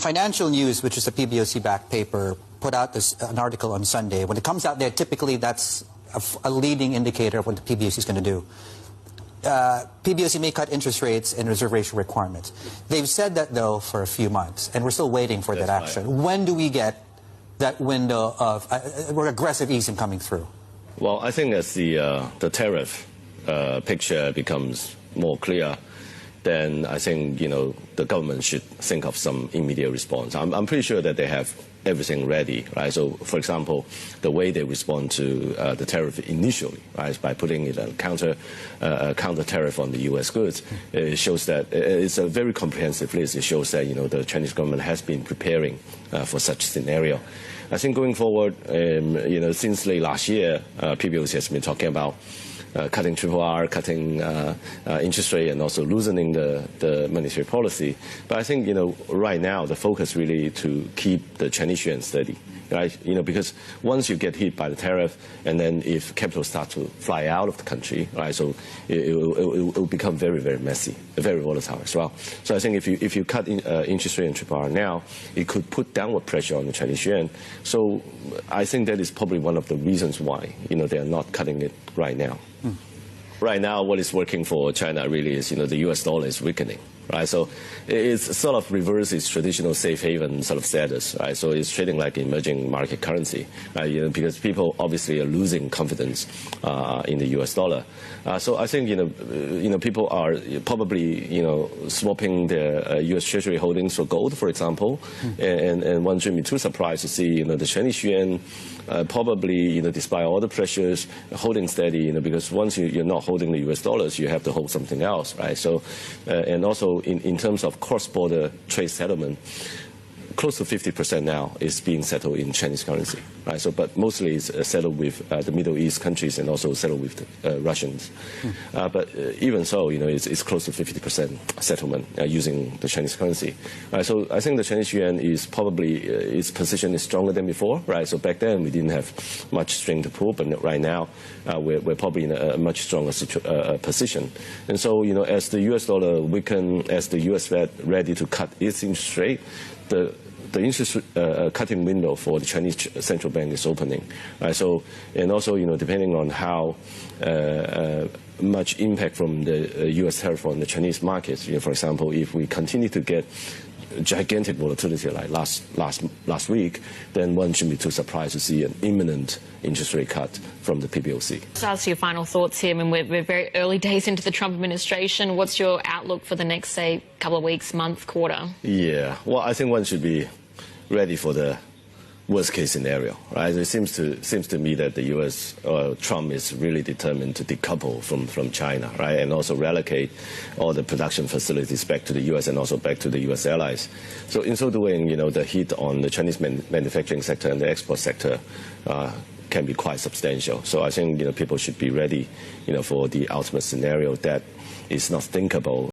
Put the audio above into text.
Financial News, which is a PBOC-backed paper, put out an article on Sunday. When it comes out there, typically that's a leading indicator of what the PBOC is going to do. PBOC may cut interest rates and reserve ratio requirements. They've said that, though, for a few months, and we're still waiting for that action. Right. When do we get that window of aggressive easing coming through? Well, I think as the tariff picture becomes more clear, then I think, the government should think of some immediate response. I'm pretty sure that they have everything ready, right? So, for example, the way they respond to the tariff initially, right, by putting it a counter tariff on the U.S. goods, it shows that it's a very comprehensive list. It shows that, the Chinese government has been preparing for such scenario. I think going forward, since late last year, PBOC has been talking about cutting RRR, cutting interest rate, and also loosening the monetary policy. But I think, right now the focus really to keep the Chinese yuan steady, right? Because once you get hit by the tariff, and then if capital starts to fly out of the country, right? So it will become very, very messy, very volatile as well. So I think if you cut interest rate and RRR now, it could put downward pressure on the Chinese yuan. So I think that is probably one of the reasons why they are not cutting it right now. Right now, what is working for China really is, the U.S. dollar is weakening, right? So it's sort of reversed its traditional safe haven sort of status, right? So it's trading like emerging market currency, right? Because people obviously are losing confidence in the U.S. dollar. So I think, people are probably, swapping their U.S. Treasury holdings for gold, for example, and one shouldn't be too surprised to see, the Chinese yuan probably, despite all the pressures, holding steady, because once you're not holding the U.S. dollars, you have to hold something else, right? So, and also in terms of cross-border trade settlement, close to 50% now is being settled in Chinese currency, right? So, but mostly it's settled with the Middle East countries and also settled with the Russians. But even so, it's close to 50% settlement using the Chinese currency. So I think the Chinese yuan is probably, its position is stronger than before, right? So back then we didn't have much string to pull, but right now we're probably in a much stronger position. And so, as the US dollar weaken, as the US Fed ready to cut its interest rate, the interest cutting window for the Chinese central bank is opening, right? So, and also, depending on how much impact from the U.S. tariff on the Chinese markets, for example, if we continue to get gigantic volatility like last week, then one shouldn't be too surprised to see an imminent interest rate cut from the PBOC. Just ask your final thoughts here. I mean, we're very early days into the Trump administration. What's your outlook for the next, say, couple of weeks, month, quarter? Yeah, well, I think one should be ready for the worst-case scenario, right? It seems to me that the U.S. Trump is really determined to decouple from China, right, and also relocate all the production facilities back to the U.S. and also back to the U.S. allies. So in so doing, the hit on the Chinese manufacturing sector and the export sector can be quite substantial. So I think people should be ready, for the ultimate scenario that is not thinkable